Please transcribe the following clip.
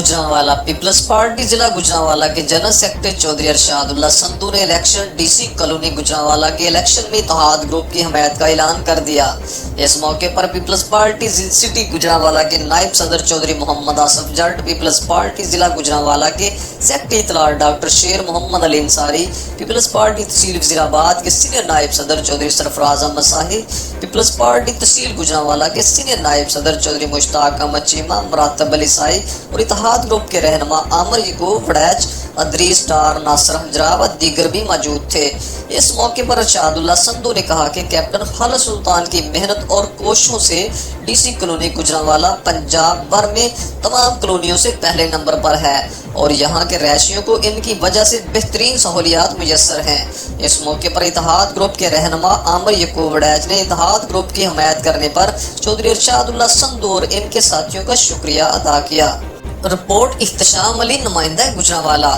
Gujranwala peoples party जिला गुजरांवाला के general secretary Chaudhary अरशादुल्लाह Sandhu ने इलेक्शन डीसी कॉलोनी गुजरांवाला के इलेक्शन में इत्तेहाद ग्रुप की हमायत का ऐलान कर दिया। इस मौके पर पीपल्स पार्टी सिटी गुजरांवाला के नायब सदर चौधरी मोहम्मद आसफ जट, पीपल्स पार्टी जिला गुजरांवाला के सेक्रेटरी इतलार डॉक्टर शेर मोहम्मद अली अंसारी, पीपल्स पार्टी तहसील वजीराबाद के सीनियर नायब सदर चौधरी सरफराज अहमद साहिब, पीपल्स पार्टी तहसील गुजरांवाला के सीनियर नायब सदर चौधरी मुश्ताक अहमद चीमा, मुरातब अली साई और इत्तेहाद ग्रुप के रहनुमा आमर यकूब वड़ैच, अदरीस डार, नासर हजरा व दीगर भी मौजूद थे। इस मौके पर अरशादुल्लाह संधू ने कहा कि कैप्टन खालिद सुल्तान की मेहनत और कोशिशों से डीसी कॉलोनी गुजरांवाला पंजाब भर में तमाम कॉलोनियों से पहले नंबर पर है और यहाँ के रहायशियों को इनकी वजह से बेहतरीन सहूलियात मुयस्सर हैं। इस मौके पर इत्तेहाद ग्रुप के रहनुमा आमर यकूब वड़ैच ने इत्तेहाद ग्रुप की हमायत करने पर चौधरी अरशादुल्लाह संधू और इनके साथियों का शुक्रिया अदा किया। रिपोर्ट इख्तिशाम अली, नुमाइंदा गुजरांवाला।